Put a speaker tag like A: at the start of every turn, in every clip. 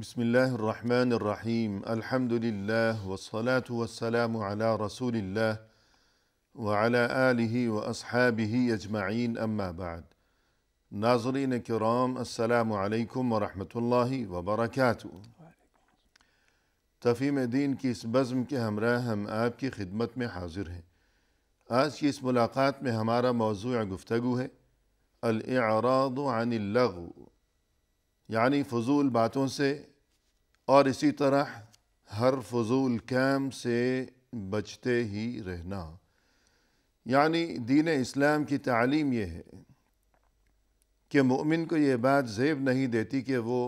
A: بسم الله الرحمن الرحیم الحمد للہ والصلاة والسلام علی رسول اللہ وعلی آلہ واصحابہ اجمعین اما بعد۔ ناظرین کرام، السلام علیکم ورحمۃ اللہ وبرکاتہ۔ تفہیم دین کی اس بزم کے ہمراہ ہم آپ کی خدمت میں حاضر ہیں۔ آج کی اس ملاقات میں ہمارا موضوع گفتگو ہے الاعراض عن اللغو، یعنی فضول باتوں سے اور اسی طرح ہر فضول کام سے بچتے ہی رہنا۔ یعنی دین اسلام کی تعلیم یہ ہے کہ مومن کو یہ بات زیب نہیں دیتی کہ وہ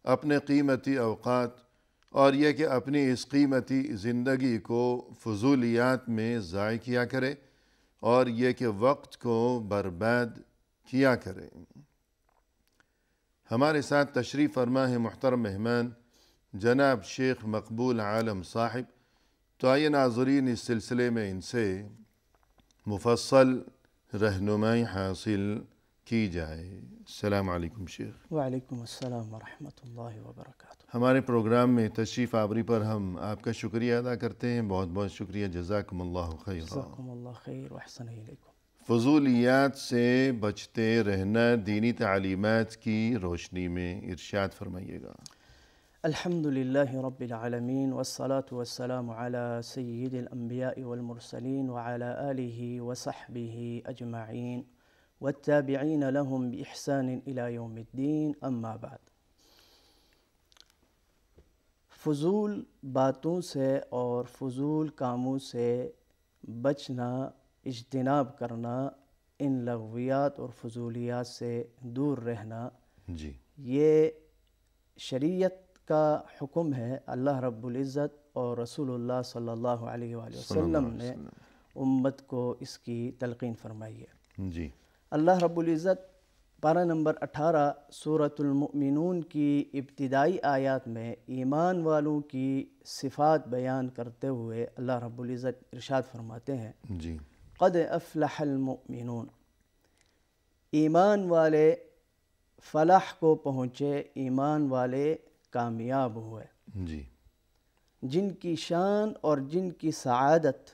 A: اپنے قیمتی اوقات اور یہ کہ اپنی اس قیمتی زندگی کو فضولیات میں ضائع کیا کرے اور یہ کہ وقت کو برباد کیا کرے۔ ہمارے ساتھ تشریف فرما ہے محترم مہمان جناب شیخ مقبول عالم صاحب، تو آئیے ناظرین اس سلسلے میں ان سے مفصل رہنمائی حاصل کی جائے۔ السلام علیکم شیخ۔
B: وعلیکم السلام ورحمۃ اللہ وبرکاتہ۔
A: ہمارے پروگرام میں تشریف آوری پر ہم آپ کا شکریہ ادا کرتے ہیں، بہت بہت شکریہ، جزاکم اللہ خیر۔
B: جزاکم اللہ خیر واحسن الیکم۔
A: فضولیات سے بچتے رہنا دینی تعلیمات کی روشنی میں ارشاد فرمائیے گا۔
B: الحمد للہ رب العالمین والصلاة والسلام علی سید الانبیاء والمرسلین وعلی آلہ وصحبہ اجمعین والتابعین لهم بإحسان الى یوم الدین، اما بعد۔ فضول باتوں سے اور فضول کاموں سے بچنا، اجتناب کرنا، ان لغویات اور فضولیات سے دور رہنا،
A: جی،
B: یہ شریعت کا حکم ہے۔ اللہ رب العزت اور رسول اللہ صلی اللہ علیہ وآلہ وسلم نے امت کو اس کی تلقین فرمائی ہے۔
A: جی،
B: اللہ رب العزت پارہ نمبر 18 سورۃ المؤمنون کی ابتدائی آیات میں ایمان والوں کی صفات بیان کرتے ہوئے اللہ رب العزت ارشاد فرماتے ہیں،
A: جی،
B: قد افلح المؤمنون، ایمان والے فلاح کو پہنچے، ایمان والے کامیاب ہوئے،
A: جی،
B: جن کی شان اور جن کی سعادت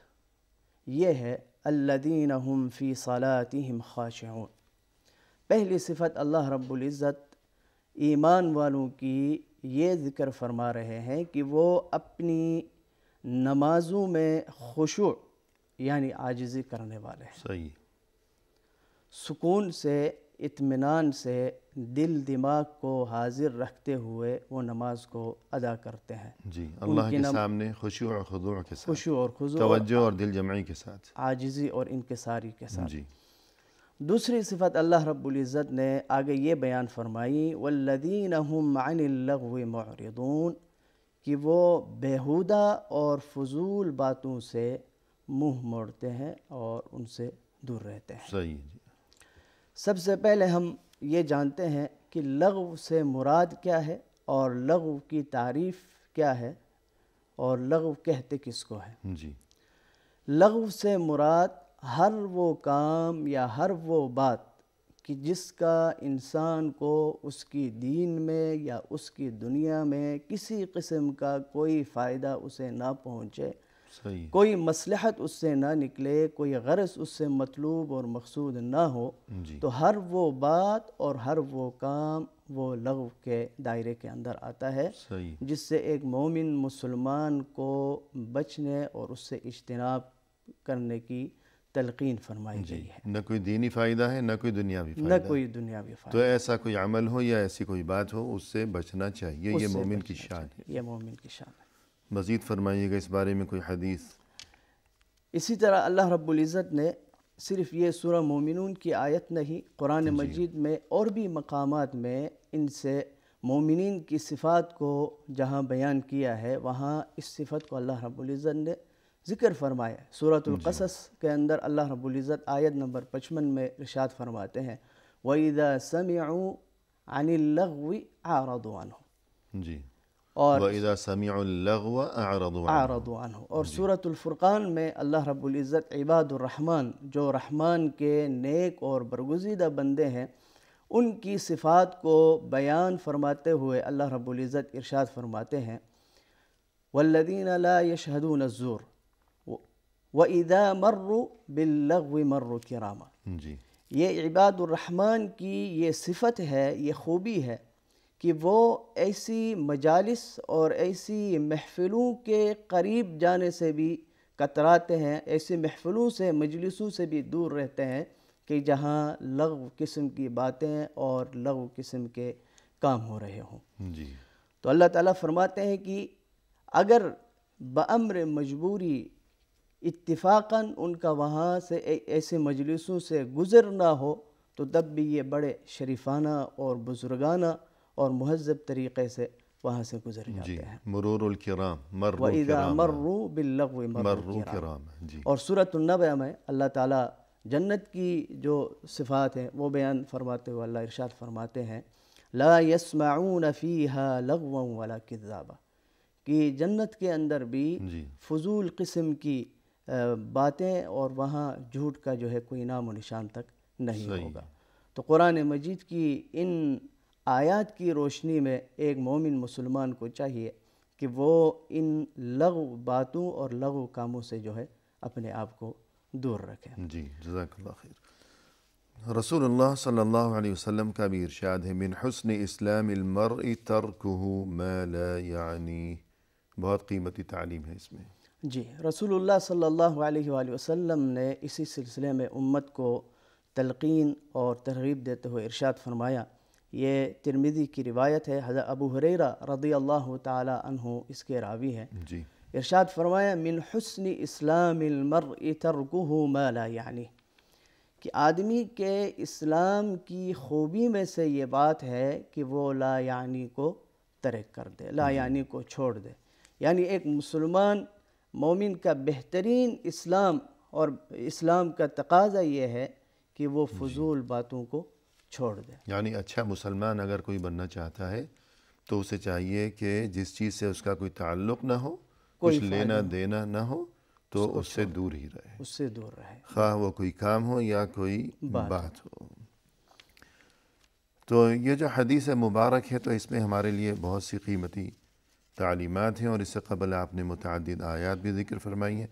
B: یہ ہے الذین هم فی صلاتهم خاشعون۔ پہلی صفت اللہ رب العزت ایمان والوں کی یہ ذکر فرما رہے ہیں کہ وہ اپنی نمازوں میں خشوع یعنی عاجزی کرنے والے ہیں،
A: صحیح،
B: سکون سے، اطمینان سے، دل دماغ کو حاضر رکھتے ہوئے وہ نماز کو ادا کرتے ہیں۔
A: جی، اللہ کے سامنے خشوع اور خضوع کے ساتھ،
B: خشوع اور خضوع،
A: توجہ اور دل جمعی کے ساتھ،
B: عاجزی اور انکساری کے ساتھ۔
A: جی،
B: دوسری صفت اللہ رب العزت نے آگے یہ بیان فرمائی والذین هم عن اللغو معرضون، کہ وہ بیہودہ اور فضول باتوں سے منہ موڑتے ہیں اور ان سے دور رہتے ہیں۔
A: صحیح، جی،
B: سب سے پہلے ہم یہ جانتے ہیں کہ لغو سے مراد کیا ہے اور لغو کی تعریف کیا ہے اور لغو کہتے کس کو ہے۔
A: جی،
B: لغو سے مراد ہر وہ کام یا ہر وہ بات کہ جس کا انسان کو اس کی دین میں یا اس کی دنیا میں کسی قسم کا کوئی فائدہ اسے نہ پہنچے،
A: صحیح،
B: کوئی مصلحت اس سے نہ نکلے، کوئی غرض اس سے مطلوب اور مقصود نہ ہو،
A: جی،
B: تو ہر وہ بات اور ہر وہ کام وہ لغو کے دائرے کے اندر آتا ہے،
A: صحیح،
B: جس سے ایک مومن مسلمان کو بچنے اور اس سے اجتناب کرنے کی تلقین فرمائی گئی ہے،
A: نہ کوئی دینی فائدہ ہے نہ کوئی دنیاوی فائدہ
B: نہ کوئی دنیاوی
A: تو
B: فائدہ،
A: ایسا کوئی عمل ہو یا ایسی کوئی بات ہو اس سے بچنا چاہیے، یہ
B: اس سے
A: مومن کی
B: بچنا
A: شان
B: چاہیے،
A: ہے۔
B: یہ مومن کی شان ہے۔
A: مزید فرمائیے گا اس بارے میں کوئی حدیث۔
B: اسی طرح اللہ رب العزت نے صرف یہ سورہ مومنون کی آیت نہیں، قرآن مجید میں اور بھی مقامات میں ان سے مومنین کی صفات کو جہاں بیان کیا ہے وہاں اس صفت کو اللہ رب العزت نے ذکر فرمایا۔ سورۃ القصص کے اندر اللہ رب العزت آیت نمبر 55 میں ارشاد فرماتے ہیں وَإِذَا سَمِعُوا عَنِ اللَّغْوِ أَعْرَضُوا عَنْهُ،
A: جی،
B: اور
A: وَإِذَا سَمِعُوا اللَّغْوَ أَعْرَضُوا عَنْهُ،
B: اعرضوا عنہ، اور سورۃ الفرقان میں اللہ رب العزت عباد الرحمن، جو رحمان کے نیک اور برگزیدہ بندے ہیں، ان کی صفات کو بیان فرماتے ہوئے اللہ رب العزت ارشاد فرماتے ہیں والذین لا یشہدون الزور وَإِذَا مَرُّوا بِاللَّغْوِ مَرُّوا كِرَامًا.
A: جی
B: یہ عباد الرحمن کی یہ صفت ہے، یہ خوبی ہے کہ وہ ایسی مجالس اور ایسی محفلوں کے قریب جانے سے بھی کتراتے ہیں، ایسی محفلوں سے مجلسوں سے بھی دور رہتے ہیں کہ جہاں لغو قسم کی باتیں اور لغو قسم کے کام ہو رہے ہوں.
A: جی
B: تو اللہ تعالیٰ فرماتے ہیں کہ اگر بأمر مجبوری اتفاقاً ان کا وہاں سے ایسے مجلسوں سے گزر نہ ہو تو تب بھی یہ بڑے شریفانہ اور بزرگانہ اور مہذب طریقے سے وہاں سے گزر جاتے ہیں.
A: مرور الکرام، مروا
B: وَإِذَا
A: کرام،
B: مَرُّوا بِاللَّغْوِ مَرُّوا
A: مروا
B: كِرَامًا.
A: کرام. جی
B: اور سورۃ النبأ میں اللہ تعالیٰ جنت کی جو صفات ہیں وہ بیان فرماتے ہوئے اللہ ارشاد فرماتے ہیں لا يسمعون فيها لغوا ولا كذابا، کہ جنت کے اندر بھی
A: جی
B: فضول قسم کی باتیں اور وہاں جھوٹ کا جو ہے کوئی نام و نشان تک نہیں ہوگا. تو قرآن مجید کی ان آیات کی روشنی میں ایک مومن مسلمان کو چاہیے کہ وہ ان لغو باتوں اور لغو کاموں سے جو ہے اپنے آپ کو دور رکھیں.
A: جی جزاک اللہ خیر. رسول اللہ صلی اللہ علیہ وسلم کا بھی ارشاد ہے من حسن اسلام المرء ترکہ ما لا یعنی. بہت قیمتی تعلیم ہے اس میں.
B: جی رسول اللہ صلی اللہ علیہ وآلہ وسلم نے اسی سلسلے میں امت کو تلقین اور ترغیب دیتے ہوئے ارشاد فرمایا. یہ ترمذی کی روایت ہے، حضرت ابو ہریرہ رضی اللہ تعالی عنہ اس کے راوی ہیں.
A: جی
B: ارشاد فرمایا من حسن اسلام المرء ترکہ ما لا یعنی، کہ آدمی کے اسلام کی خوبی میں سے یہ بات ہے کہ وہ لا یعنی کو ترک کر دے، لا یعنی کو چھوڑ دے. یعنی ایک مسلمان مومن کا بہترین اسلام اور اسلام کا تقاضا یہ ہے کہ وہ فضول باتوں کو چھوڑ دے.
A: یعنی اچھا مسلمان اگر کوئی بننا چاہتا ہے تو اسے چاہیے کہ جس چیز سے اس کا کوئی تعلق نہ ہو، کچھ لینا دینا نہ ہو، تو اس سے دور ہی رہے،
B: اس سے دور رہے،
A: خواہ وہ کوئی کام ہو یا کوئی بات ہو. تو یہ جو حدیث مبارک ہے تو اس میں ہمارے لیے بہت سی قیمتی تعلیمات ہیں، اور اس سے قبل آپ نے متعدد آیات بھی ذکر فرمائی ہیں.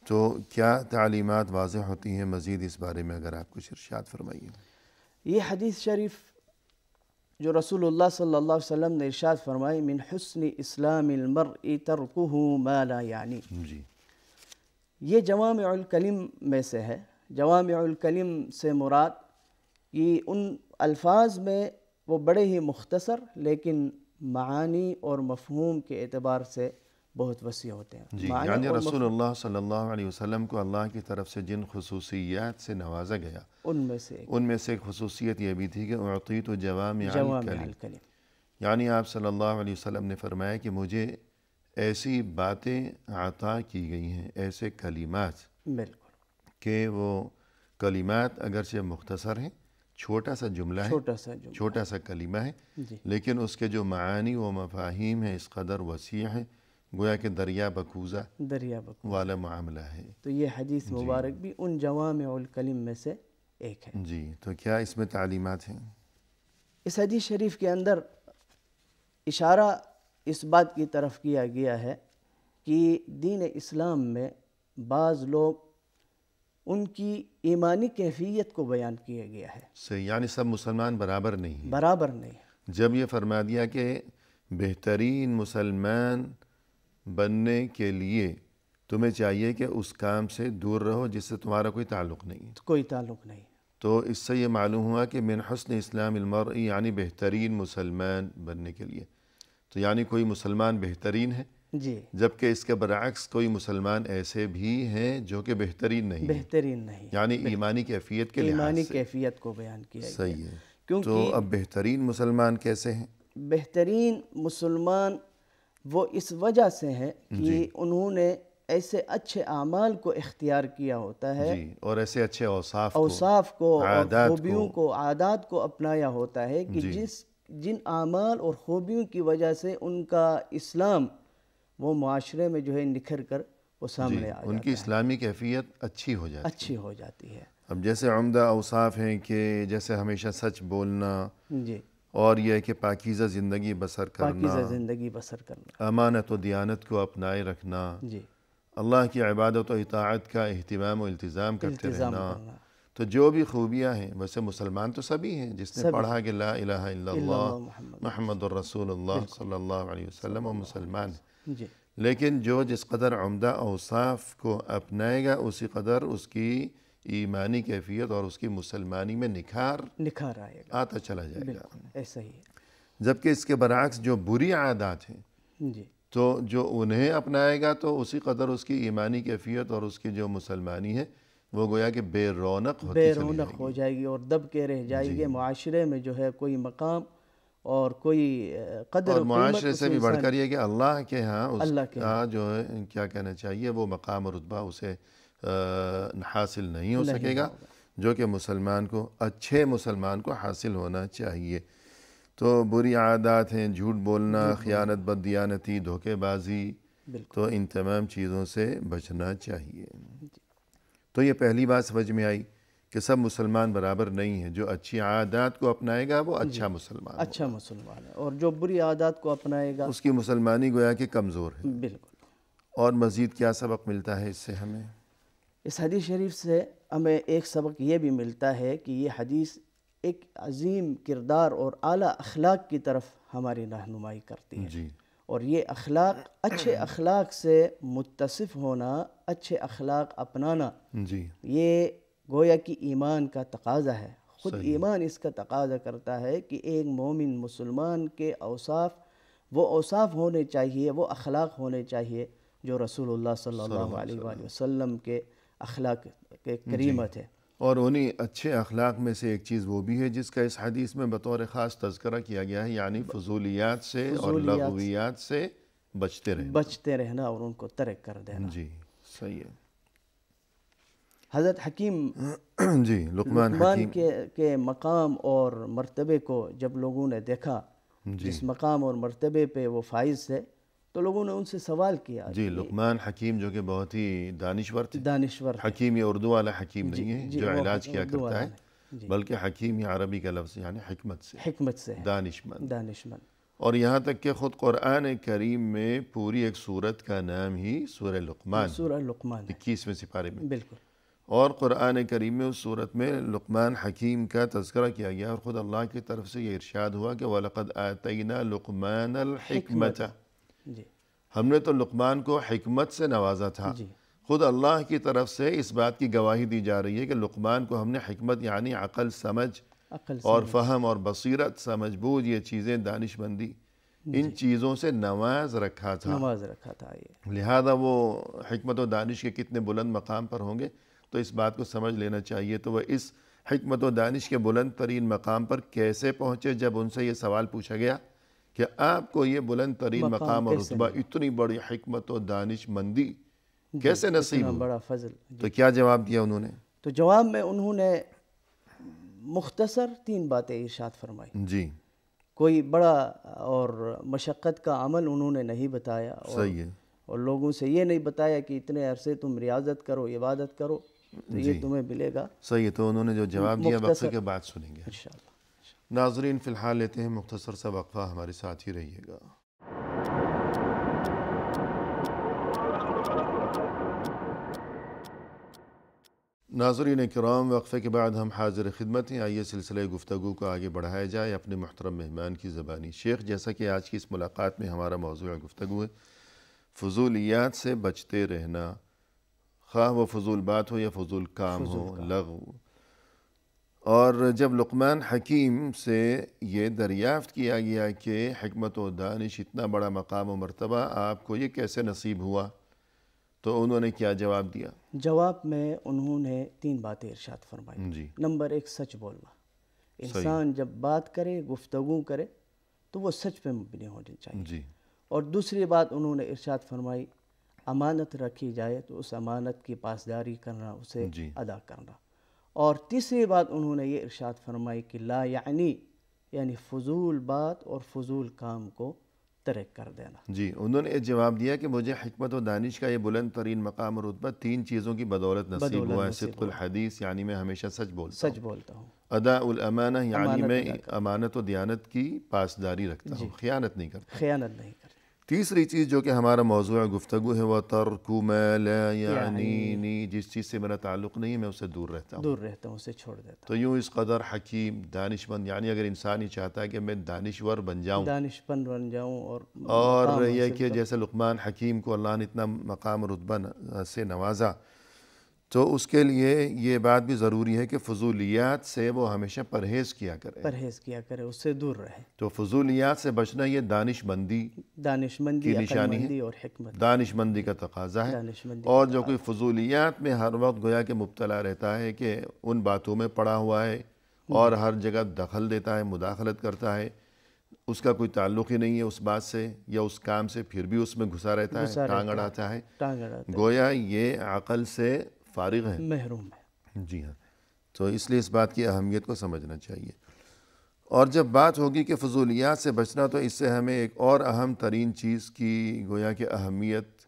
A: تو کیا تعلیمات واضح ہوتی ہیں مزید اس بارے میں اگر آپ کچھ ارشاد فرمائیے.
B: یہ حدیث شریف جو رسول اللہ صلی اللہ علیہ وسلم نے ارشاد فرمائی من حسن اسلام المرء ترکہ ما لا یعنی،
A: جی
B: یہ جوامع الکلم میں سے ہے. جوامع الکلم سے مراد کہ ان الفاظ میں وہ بڑے ہی مختصر لیکن معانی اور مفہوم کے اعتبار سے بہت وسیع ہوتے ہیں.
A: جی یعنی رسول اللہ صلی اللہ علیہ وسلم کو اللہ کی طرف سے جن خصوصیات سے نوازا گیا
B: ان میں سے
A: ایک خصوصیت یہ بھی تھی کہ اعطیت جوامع الکلم. یعنی آپ صلی اللہ علیہ وسلم نے فرمایا کہ مجھے ایسی باتیں عطا کی گئی ہیں، ایسے کلمات،
B: بالکل
A: کہ وہ کلمات اگرچہ مختصر ہیں، چھوٹا سا جملہ ہے، چھوٹا سا کلمہ ہے، لیکن اس کے جو معانی و مفاہیم ہیں اس قدر وسیع ہیں، گویا کہ دریا بکوزہ والا معاملہ ہے.
B: تو یہ حدیث مبارک بھی ان جوامع الکلم میں سے ایک ہے.
A: جی تو کیا اس میں تعلیمات ہیں؟
B: اس حدیث شریف کے اندر اشارہ اس بات کی طرف کیا گیا ہے کہ دین اسلام میں بعض لوگ ان کی ایمانی کیفیت کو بیان کیا گیا ہے.
A: صحیح، یعنی سب مسلمان برابر نہیں ہیں.
B: برابر نہیں.
A: جب یہ فرما دیا کہ بہترین مسلمان بننے کے لیے تمہیں چاہیے کہ اس کام سے دور رہو جس سے تمہارا کوئی تعلق نہیں.
B: کوئی تعلق نہیں.
A: تو اس سے یہ معلوم ہوا کہ من حسن اسلام المرء یعنی بہترین مسلمان بننے کے لیے، تو یعنی کوئی مسلمان بہترین ہے،
B: جی،
A: جبکہ اس کے برعکس کوئی مسلمان ایسے بھی ہیں جو کہ بہترین نہیں، یعنی ایمانی کیفیت کے لحاظ سے
B: ایمانی کیفیت کو بیان کیا گیا.
A: صحیح ہے. تو اب بہترین مسلمان کیسے ہیں؟
B: بہترین مسلمان وہ اس وجہ سے ہیں کہ انہوں نے ایسے اچھے اعمال کو اختیار کیا ہوتا ہے،
A: اور ایسے اچھے اوصاف کو،
B: خوبیوں کو، عادات کو اپنایا ہوتا ہے کہ جن اعمال اور خوبیوں کی وجہ سے ان کا اسلام وہ معاشرے میں جو ہے نکھر کر وہ سامنے آ جاتا ہے.
A: ان کی اسلامی کیفیت اچھی ہو جاتی
B: ہے.
A: اب جیسے عمدہ اوصاف ہیں کہ جیسے ہمیشہ سچ بولنا،
B: جی،
A: اور یہ ہے کہ پاکیزہ زندگی بسر کرنا،
B: پاکیزہ زندگی بسر کرنا،
A: امانت و دیانت کو اپنائے رکھنا،
B: جی،
A: اللہ کی عبادت و اطاعت کا اہتمام و التزام کرتے
B: التزام
A: رہنا.
B: کرنا،
A: تو جو بھی خوبیاں ہیں، ویسے مسلمان تو سبھی ہیں، جس نے
B: سبھی
A: پڑھا کہ لا الہ الا اللہ
B: محمد
A: محمد الرسول اللہ صلی اللہ علیہ وسلم، وہ مسلمان ہے.
B: جی،
A: لیکن جو جس قدر عمدہ اوصاف کو اپنائے گا، اسی قدر اس کی ایمانی کیفیت اور اس کی مسلمانی میں
B: نکھار آئے گا،
A: آتا چلا جائے گا.
B: بالکل ایسا ہی ہے.
A: جبکہ اس کے برعکس جو بری عادات ہیں،
B: جی،
A: تو جو انہیں اپنائے گا تو اسی قدر اس کی ایمانی کیفیت اور اس کی جو مسلمانی ہے وہ گویا کہ بے رونق ہوتی
B: بے
A: چلی
B: رونق
A: جائے
B: ہو
A: گی.
B: جائے گی اور دب کے رہ جائے گی. معاشرے میں جو ہے کوئی مقام اور کوئی قدر
A: اور
B: و قیمت
A: معاشرے
B: اس
A: سے بھی بڑھ
B: انسان
A: کر یہ کہ اللہ کے ہاں اس
B: اللہ کے
A: کا جو ہے کیا کہنا چاہیے، وہ مقام و رتبہ اسے حاصل نہیں ہو سکے گا جو کہ مسلمان کو، اچھے مسلمان کو حاصل ہونا چاہیے. تو بری عادات ہیں، جھوٹ بولنا، خیانت، بددیانتی، دھوکے بازی،
B: بالکل.
A: تو ان تمام چیزوں سے بچنا چاہیے. تو یہ پہلی بات سمجھ میں آئی کہ سب مسلمان برابر نہیں ہیں. جو اچھی عادات کو اپنائے گا وہ اچھا مسلمان
B: اچھا مسلمان ہے، اور جو بری عادات کو اپنائے گا
A: اس کی مسلمانی گویا کہ کمزور ہے.
B: بالکل.
A: اور مزید کیا سبق ملتا ہے اس سے ہمیں؟
B: اس حدیث شریف سے ہمیں ایک سبق یہ بھی ملتا ہے کہ یہ حدیث ایک عظیم کردار اور اعلیٰ اخلاق کی طرف ہماری رہنمائی کرتی ہے.
A: جی،
B: اور یہ اخلاق، اچھے اخلاق سے متصف ہونا، اچھے اخلاق اپنانا،
A: جی،
B: یہ گویا کہ ایمان کا تقاضا ہے. خود
A: صحیح.
B: ایمان اس کا تقاضا کرتا ہے کہ ایک مومن مسلمان کے اوصاف، وہ اوصاف ہونے چاہیے، وہ اخلاق ہونے چاہیے جو رسول اللہ صلی اللہ علیہ وآلہ وسلم کے اخلاق کے کریمہ تھے.
A: اور انہی اچھے اخلاق میں سے ایک چیز وہ بھی ہے جس کا اس حدیث میں بطور خاص تذکرہ کیا گیا ہے، یعنی فضولیات سے اور لغویات سے بچتے
B: رہنا اور ان کو ترک کر دینا.
A: جی، صحیح ہے.
B: حضرت حکیم
A: جی، لقمان
B: کے مقام اور مرتبے کو جب لوگوں نے دیکھا، جس مقام اور مرتبے پہ وہ فائز تھے، تو لوگوں نے ان سے سوال کیا.
A: جی، لقمان حکیم جو کہ بہت ہی دانشور تھے. حکیم یہ اردو والا حکیم نہیں ہے جو علاج کیا کرتا ہے، بلکہ حکیم یہ عربی کا لفظ یعنی حکمت سے دانشمند. اور یہاں تک کہ خود قرآن کریم میں پوری ایک سورت کا نام ہی سورہ لقمان، 21ویں سپارے میں.
B: بالکل.
A: اور قرآن کریم میں اس صورت میں لقمان حکیم کا تذکرہ کیا گیا، اور خود اللہ کی طرف سے یہ ارشاد ہوا کہ وَلَقَدْ آتَيْنَا لُقْمَانَ الْحِكْمَةَ، ہم نے تو لقمان کو حکمت سے نوازا تھا. خود اللہ کی طرف سے اس بات کی گواہی دی جا رہی ہے کہ لقمان کو ہم نے حکمت یعنی عقل، سمجھ اور فہم اور بصیرت، سمجھ بوجھ، یہ چیزیں، دانشمندی، ان چیزوں سے نواز رکھا تھا. لہذا وہ حکمت و دانش کے کتنے بلند مقام پر ہوں گے، تو اس بات کو سمجھ لینا چاہیے. تو وہ اس حکمت و دانش کے بلند ترین مقام پر کیسے پہنچے؟ جب ان سے یہ سوال پوچھا گیا کہ آپ کو یہ بلند ترین مقام اور رتبہ، اتنی بڑی حکمت و دانش مندی کیسے نصیب ہوئی؟
B: بڑا فضل.
A: تو کیا جواب دیا انہوں نے؟
B: تو جواب میں انہوں نے مختصر 3 باتیں ارشاد فرمائی.
A: جی،
B: کوئی بڑا اور مشقت کا عمل انہوں نے نہیں بتایا،
A: صحیح ہے. اور
B: لوگوں سے یہ نہیں بتایا کہ اتنے عرصے تم ریاضت کرو، عبادت کرو تو یہ تمہیں ملے گا.
A: صحیح ہے. تو انہوں نے جو جواب دیا وقفے کے بعد سنیں گے
B: انشاءاللہ.
A: ناظرین فی الحال لیتے ہیں مختصر سا وقفہ، ہمارے ساتھ ہی رہیے گا. ناظرین کرام، وقفے کے بعد ہم حاضر خدمت ہیں. آئیے سلسلہ گفتگو کو آگے بڑھایا جائے اپنے محترم مہمان کی زبانی. شیخ، جیسا کہ آج کی اس ملاقات میں ہمارا موضوع گفتگو ہے فضولیات سے بچتے رہنا، خواہ وہ فضول بات ہو یا فضول کام ہو، لغو. اور جب لقمان حکیم سے یہ دریافت کیا گیا کہ حکمت و دانش اتنا بڑا مقام و مرتبہ آپ کو یہ کیسے نصیب ہوا، تو انہوں نے کیا جواب دیا؟
B: جواب میں انہوں نے 3 باتیں ارشاد فرمائی.
A: جی،
B: نمبر 1 سچ بولنا. انسان جب بات کرے، گفتگو کرے تو وہ سچ پہ مبنی ہونی چاہیے.
A: جی.
B: اور دوسری بات انہوں نے ارشاد فرمائی، امانت رکھی جائے تو اس امانت کی پاسداری کرنا، اسے ادا کرنا. اور تیسری بات انہوں نے یہ ارشاد فرمائی کہ لا یعنی فضول بات اور فضول کام کو ترک کر دینا۔
A: جی، انہوں نے جواب دیا کہ مجھے حکمت و دانش کا یہ بلند ترین مقام اور رتبہ 3 چیزوں کی بدولت نصیب ہوا ہے۔ صدق الحدیث یعنی میں ہمیشہ سچ بولتا ہوں، ادا الامانہ یعنی میں امانت و دیانت کی پاسداری رکھتا ہوں، خیانت نہیں کرتا۔ تیسری چیز جو کہ ہمارا موضوع گفتگو ہے وہ ترک ما لا یعنینی، جس چیز سے میرا تعلق نہیں ہے میں اسے دور رہتا ہوں،
B: اسے چھوڑ دیتا ہوں۔
A: تو یوں اس قدر حکیم دانش مند، یعنی اگر انسان ہی چاہتا ہے کہ میں دانشور بن جاؤں اور یہ کہ جیسے لقمان حکیم کو اللہ نے اتنا مقام رتبہ سے نوازا، تو اس کے لیے یہ بات بھی ضروری ہے کہ فضولیات سے وہ ہمیشہ پرہیز کیا کرے،
B: اس سے دور رہے۔
A: تو فضولیات سے بچنا یہ دانش مندی کی نشانی ہے،
B: اور حکمت،
A: دانش مندی کا تقاضا ہے۔ اور جو کوئی فضولیات میں ہر وقت گویا کہ مبتلا رہتا ہے کہ ان باتوں میں پڑا ہوا ہے اور ہر جگہ دخل دیتا ہے، مداخلت کرتا ہے، اس کا کوئی تعلق ہی نہیں ہے اس بات سے یا اس کام سے، پھر بھی اس میں گھسا رہتا ہے، ٹانگ اڑاتا ہے، گویا یہ عقل سے فارغ ہے،
B: محروم ہے۔
A: جی ہاں، تو اس لیے اس بات کی اہمیت کو سمجھنا چاہیے۔ اور جب بات ہوگی کہ فضولیات سے بچنا، تو اس سے ہمیں ایک اور اہم ترین چیز کی گویا کہ اہمیت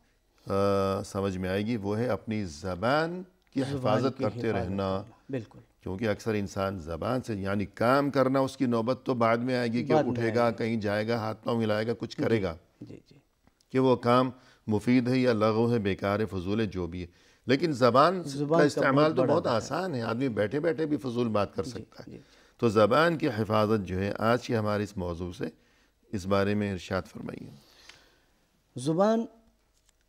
A: سمجھ میں آئے گی، وہ ہے اپنی زبان کی حفاظت کرتے رہنا۔
B: بالکل،
A: کیونکہ اکثر انسان زبان سے یعنی کام کرنا، اس کی نوبت تو بعد میں آئے گی کہ اٹھے گا، کہیں جائے گا، ہاتھ پاؤں ہلائے گا، کچھ کرے گا کہ وہ کام مفید ہے یا لغو ہے، بیکار ہے، فضول ہے، جو بھی ہے۔ لیکن زبان کا استعمال تو بہت آسان ہے، آدمی بیٹھے بیٹھے بھی فضول بات کر سکتا ہے۔ تو زبان کی حفاظت جو ہے آج کی ہمارے اس موضوع سے، اس بارے میں ارشاد فرمائیے۔
B: زبان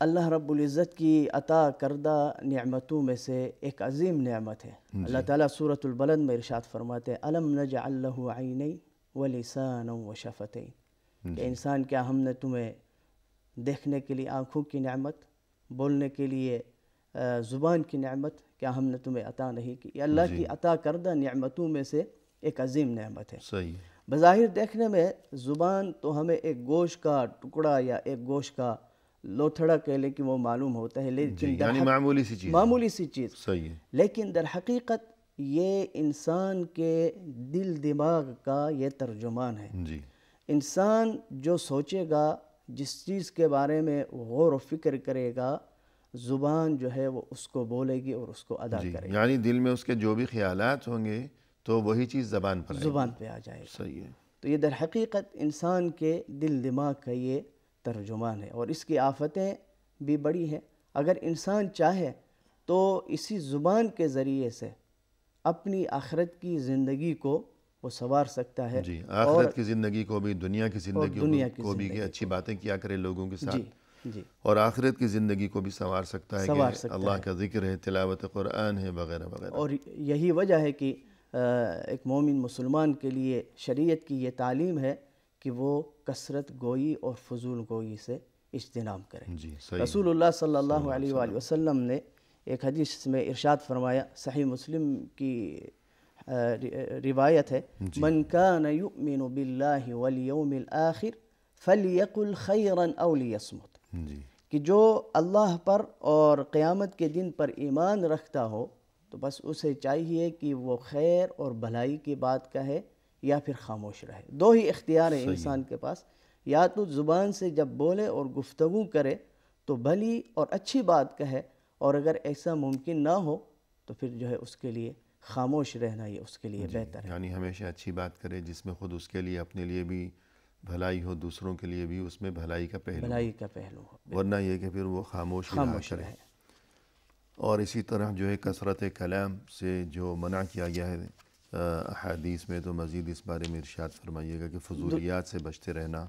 B: اللہ رب العزت کی عطا کردہ نعمتوں میں سے ایک عظیم نعمت ہے۔ اللہ تعالیٰ سورۃ البلد میں ارشاد فرماتے ہیں الم نجعل لہ عینین ولسانا وشفتین، کہ انسان کیا ہم نے تمہیں دیکھنے کے لیے آنکھوں کی نعمت، بولنے کے لیے زبان کی نعمت کیا ہم نے تمہیں عطا نہیں کی؟ یہ اللہ کی عطا کردہ نعمتوں میں سے ایک عظیم نعمت ہے۔
A: صحیح۔
B: بظاہر دیکھنے میں زبان تو ہمیں ایک گوشت کا ٹکڑا یا ایک گوشت کا لوتھڑا کہہ لیں کہ وہ معلوم ہوتا ہے، لیکن
A: یعنی معمولی سی چیز،
B: صحیح ہے، لیکن در حقیقت یہ انسان کے دل دماغ کا یہ ترجمان ہے۔ انسان جو سوچے گا، جس چیز کے بارے میں غور و فکر کرے گا، زبان جو ہے وہ اس کو بولے گی اور اس کو ادا کرے گی۔
A: یعنی دل میں اس کے جو بھی خیالات ہوں گے تو وہی چیز زبان پر
B: آ جائے گی۔
A: صحیح ہے۔
B: تو یہ در حقیقت انسان کے دل دماغ کا یہ ترجمان ہے، اور اس کی آفتیں بھی بڑی ہیں۔ اگر انسان چاہے تو اسی زبان کے ذریعے سے اپنی آخرت کی زندگی کو وہ سنوار سکتا ہے،
A: آخرت کی زندگی کو بھی، دنیا کی زندگی کو بھی، کہ اچھی باتیں کیا کرے لوگوں کے ساتھ، اور آخرت کی زندگی کو بھی سنوار سکتا ہے کہ اللہ کا ذکر ہے، تلاوت قرآن ہے، وغیرہ وغیرہ۔
B: اور یہی وجہ ہے کہ ایک مومن مسلمان کے لیے شریعت کی یہ تعلیم ہے کہ وہ کثرت گوئی اور فضول گوئی سے اجتناب کرے۔ رسول اللہ صلی اللہ علیہ وآلہ وسلم نے ایک حدیث میں ارشاد فرمایا، صحیح مسلم کی روایت ہے، من کان یؤمن باللہ والیوم الآخر فلیقل خیرا او لیصمت، کہ جو اللہ پر اور قیامت کے دن پر ایمان رکھتا ہو تو بس اسے چاہیے کہ وہ خیر اور بھلائی کی بات کہے یا پھر خاموش رہے۔ دو ہی اختیار ہیں انسان کے پاس، یا تو زبان سے جب بولے اور گفتگو کرے تو بھلی اور اچھی بات کہے، اور اگر ایسا ممکن نہ ہو تو پھر جو ہے اس کے لیے خاموش رہنا یہ اس کے لیے بہتر ہے۔
A: یعنی ہمیشہ اچھی بات کرے جس میں خود اس کے لیے، اپنے لیے بھی بھلائی ہو، دوسروں کے لیے بھی اس میں بھلائی کا پہلو ہو، ورنہ یہ کہ پھر وہ خاموش رہے۔ اور اسی طرح جو ہے کثرت کلام سے جو منع کیا گیا ہے احادیث میں، تو مزید اس بارے میں ارشاد فرمائیے گا کہ فضولیات سے بچتے رہنا۔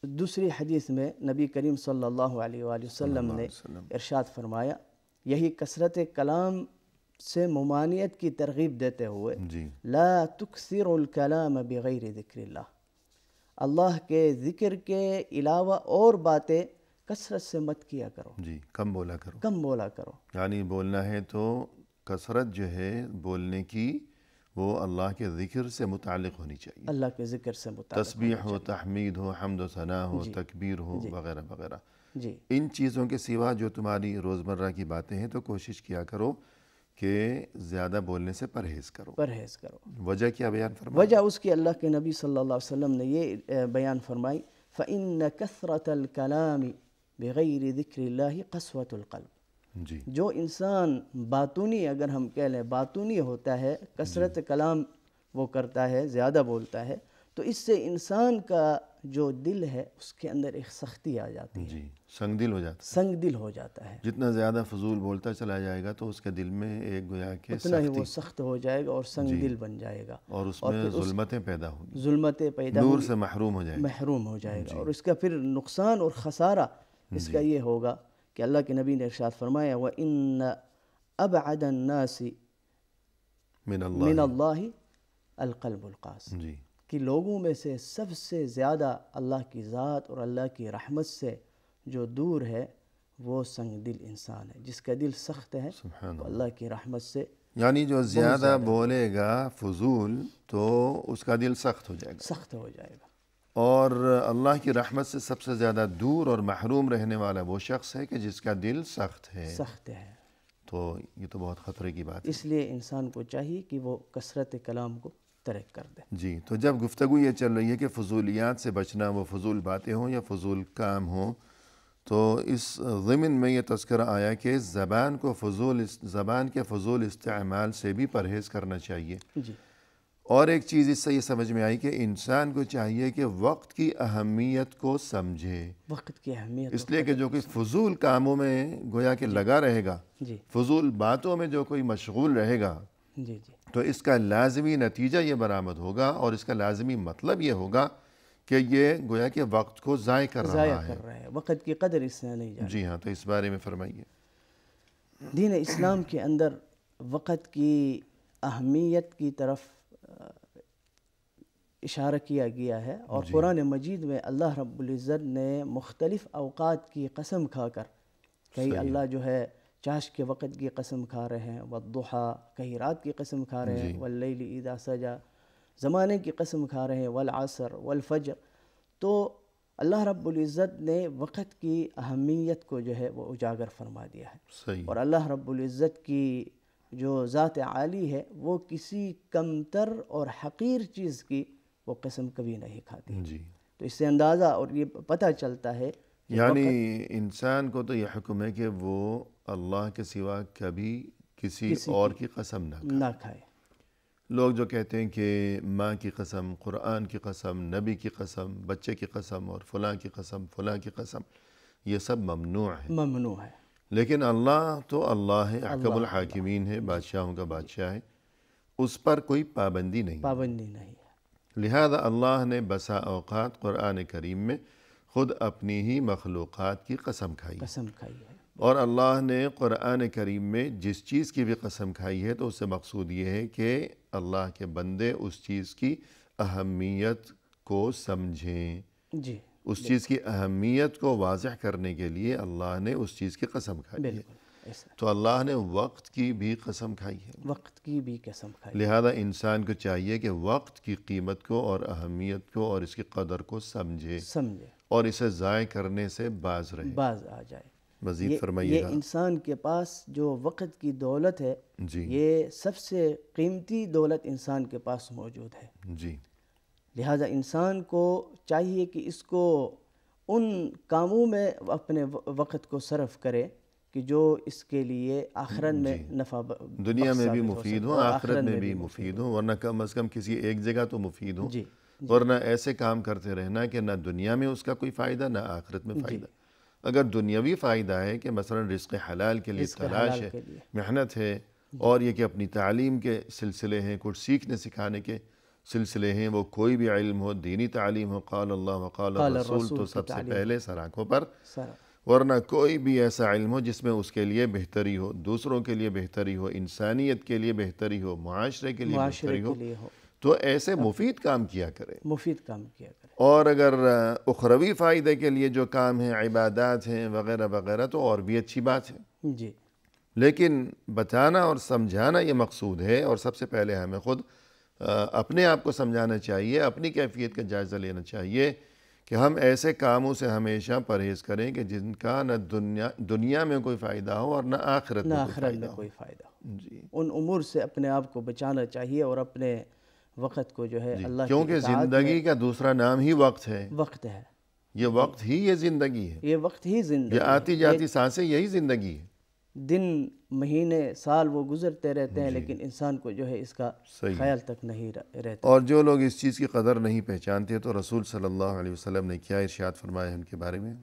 B: دوسری حدیث میں نبی کریم صلی اللہ علیہ وآلہ وسلم نے ارشاد فرمایا، یہی کثرت کلام سے ممانعت کی ترغیب دیتے ہوئے، لا تکثر الکلام بغیر ذکر اللہ، اللہ کے ذکر کے علاوہ اور باتیں کثرت سے مت کیا کرو،
A: کم بولا کرو، یعنی بولنا ہے تو کثرت جو ہے بولنے کی وہ اللہ کے ذکر سے متعلق ہونی چاہیے،
B: اللہ کے ذکر سے متعلق،
A: تسبیح ہو، تحمید ہو، حمد و ثنا ہو، تکبیر ہو، وغیرہ وغیرہ۔ ان چیزوں کے سوا جو تمہاری روزمرہ کی باتیں ہیں تو کوشش کیا کرو کہ زیادہ بولنے سے پرہیز کرو۔ وجہ کیا بیان فرمائی؟
B: وجہ اس کی اللہ کے نبی صلی اللہ علیہ وسلم نے یہ بیان فرمائی، فإن كثرة الكلام بغیر ذکر اللہ قسوۃ القلب۔
A: جی
B: جو انسان باطنی، اگر ہم کہہ لیں باطنی ہوتا ہے، کثرت کلام وہ کرتا ہے، زیادہ بولتا ہے، تو اس سے انسان کا جو دل ہے اس کے اندر ایک سختی آ جاتی ہے،
A: جی سنگ دل ہو جاتا
B: سنگ دل ہو جاتا ہے،
A: ہے، جتنا زیادہ فضول بولتا چلا جائے گا تو اس کے دل میں ایک گویا کہ
B: اتنا ہی
A: سختی،
B: وہ سخت ہو جائے گا اور سنگ دل بن جائے گا،
A: اور اس میں ظلمتیں پیدا ہوں گی،
B: ظلمتیں پیدا
A: نور سے محروم ہو جائے گا۔
B: محروم ہو جائے گا، اور اس کا پھر نقصان اور خسارہ اس کا یہ ہوگا کہ اللہ کے نبی نے ارشاد فرمایا وَإِنَّ أَبْعَدَ النَّاسِ
A: من
B: من
A: اللہ،
B: اللہ القلب القاس،
A: جی
B: کہ لوگوں میں سے سب سے زیادہ اللہ کی ذات اور اللہ کی رحمت سے جو دور ہے وہ سنگ دل انسان ہے، جس کا دل سخت ہے
A: سبحان
B: تو اللہ کی رحمت سے
A: یعنی جو زیادہ بولے گا فضول تو اس کا دل سخت ہو جائے گا،
B: سخت ہو جائے گا،
A: اور اللہ کی رحمت سے سب سے زیادہ دور اور محروم رہنے والا وہ شخص ہے کہ جس کا دل سخت ہے،
B: سخت ہے۔
A: تو یہ تو بہت خطرے کی بات ہے۔
B: اس لیے انسان کو چاہیے کہ وہ کثرت کلام کو ترک کر دے۔
A: جی تو جب گفتگو یہ چل رہی ہے کہ فضولیات سے بچنا، وہ فضول باتیں ہوں یا فضول کام ہوں، تو اس ضمن میں یہ تذکرہ آیا کہ زبان کے فضول استعمال سے بھی پرہیز کرنا چاہیے۔
B: جی
A: اور ایک چیز اس سے یہ سمجھ میں آئی کہ انسان کو چاہیے کہ وقت کی اہمیت کو سمجھے،
B: وقت کی اہمیت،
A: اس لیے کہ جو کوئی فضول کاموں میں گویا کہ لگا رہے گا،
B: جی
A: فضول باتوں میں جو کوئی مشغول رہے گا،
B: جی جی
A: تو اس کا لازمی نتیجہ یہ برآمد ہوگا اور اس کا لازمی مطلب یہ ہوگا کہ یہ گویا کہ وقت کو ضائع کر
B: ضائع
A: رہا ہے۔
B: کر رہا ہے، وقت کی قدر اس نے نہیں جانی۔
A: جی ہاں، تو اس بارے میں فرمائیے۔
B: دین اسلام کے اندر وقت کی اہمیت کی طرف اشارہ کیا گیا ہے، اور قرآن مجید میں اللہ رب العزت نے مختلف اوقات کی قسم کھا کر، کہیں اللہ جو ہے چاش کے وقت کی قسم کھا رہے ہیں، والضحیٰ، کہیں رات کی قسم کھا رہے ہیں، واللیل اذا سجا، زمانے کی قسم کھا رہے ہیں، والعصر والفجر۔ تو اللہ رب العزت نے وقت کی اہمیت کو جو ہے وہ اجاگر فرما دیا ہے،
A: صحیح،
B: اور اللہ رب العزت کی جو ذات عالی ہے وہ کسی کمتر اور حقیر چیز کی وہ قسم کبھی نہیں کھاتی۔
A: جی
B: تو اس سے اندازہ اور یہ پتہ چلتا ہے کہ
A: یعنی انسان کو تو یہ حکم ہے کہ وہ اللہ کے سوا کبھی کسی اور کی قسم نہ کھائے۔
B: نہ کھائے۔
A: لوگ جو کہتے ہیں کہ ماں کی قسم، قرآن کی قسم، نبی کی قسم، بچے کی قسم اور فلاں کی قسم، فلاں کی قسم، یہ سب ممنوع ہے۔
B: ممنوع ہے۔
A: لیکن اللہ تو اللہ ہے، احکم الحاکمین ہے، بادشاہوں کا بادشاہ ہے، اس پر کوئی پابندی نہیں،
B: پابندی نہیں ہے۔
A: لہذا اللہ نے بسا اوقات قرآن کریم میں خود اپنی ہی مخلوقات کی قسم کھائی،
B: قسم کھائی ہے۔
A: اور اللہ نے قرآن کریم میں جس چیز کی بھی قسم کھائی ہے تو اس سے مقصود یہ ہے کہ اللہ کے بندے اس چیز کی اہمیت کو سمجھیں،
B: جی
A: اس چیز کی اہمیت کو واضح کرنے کے لیے اللہ نے اس چیز کی قسم کھائی ہے۔
B: بالکل ایسا،
A: تو اللہ نے وقت کی بھی قسم کھائی ہے،
B: وقت کی بھی قسم کھائی،
A: لہذا انسان کو چاہیے کہ وقت کی قیمت کو اور اہمیت کو اور اس کی قدر کو سمجھے
B: سمجھے
A: اور اسے ضائع کرنے سے باز رہے۔
B: باز آ جائے۔
A: مزید فرمائیے
B: یہ
A: گا۔
B: انسان کے پاس جو وقت کی دولت ہے،
A: جی
B: یہ سب سے قیمتی دولت انسان کے پاس موجود ہے،
A: جی
B: لہذا انسان کو چاہیے کہ اس کو ان کاموں میں اپنے وقت کو صرف کرے کہ جو اس کے لیے آخرت میں نفع
A: دنیا میں بھی
B: ثابت ہو
A: مفید
B: سکے
A: ہوں،
B: اور
A: آخرت میں بھی مفید ہوں، ورنہ کم از کم کسی ایک جگہ تو مفید ہوں،
B: جی
A: ورنہ ایسے کام کرتے رہنا کہ نہ دنیا میں اس کا کوئی فائدہ نہ آخرت میں فائدہ۔ اگر دنیاوی فائدہ ہے کہ مثلا رزق حلال کے لیے تلاش ہے، محنت ہے، اور یہ کہ اپنی تعلیم کے سلسلے ہیں، کچھ سیکھنے سکھانے کے سلسلے ہیں، وہ کوئی بھی علم ہو، دینی تعلیم ہو، قال اللہ وقال الرسول تو سب سے پہلے سر آنکھوں پر، ورنہ کوئی بھی ایسا علم ہو جس میں اس کے لیے بہتری ہو، دوسروں کے لیے بہتری ہو، انسانیت کے لیے بہتری ہو، معاشرے کے لیے بہتری ہو، تو ایسے مفید کام کیا کرے،
B: مفید کام کیا کرے۔
A: اور اگر اخروی فائدے کے لیے جو کام ہیں، عبادات ہیں وغیرہ وغیرہ، تو اور بھی اچھی بات ہے،
B: جی
A: لیکن بتانا اور سمجھانا یہ مقصود ہے، اور سب سے پہلے ہمیں خود اپنے آپ کو سمجھانا چاہیے، اپنی کیفیت کا جائزہ لینا چاہیے کہ ہم ایسے کاموں سے ہمیشہ پرہیز کریں کہ جن کا نہ دنیا میں کوئی فائدہ ہو اور نہ آخرت میں
B: کوئی فائدہ ہو۔
A: جی
B: ان امور سے اپنے آپ کو بچانا چاہیے اور اپنے وقت کو جو ہے اللہ کی
A: کیونکہ زندگی کا دوسرا نام ہی وقت ہے،
B: وقت ہے،
A: یہ وقت ہی یہ زندگی ہے،
B: یہ وقت ہی زندگی
A: یہ آتی جاتی سانسیں یہی زندگی ہے۔
B: دن مہینے سال وہ گزرتے رہتے ہیں لیکن انسان کو جو ہے اس کا خیال تک نہیں رہتا۔
A: اور جو لوگ اس چیز کی قدر نہیں پہچانتے تو رسول صلی اللہ علیہ وسلم نے کیا ارشاد فرمایا ان کے بارے میں؟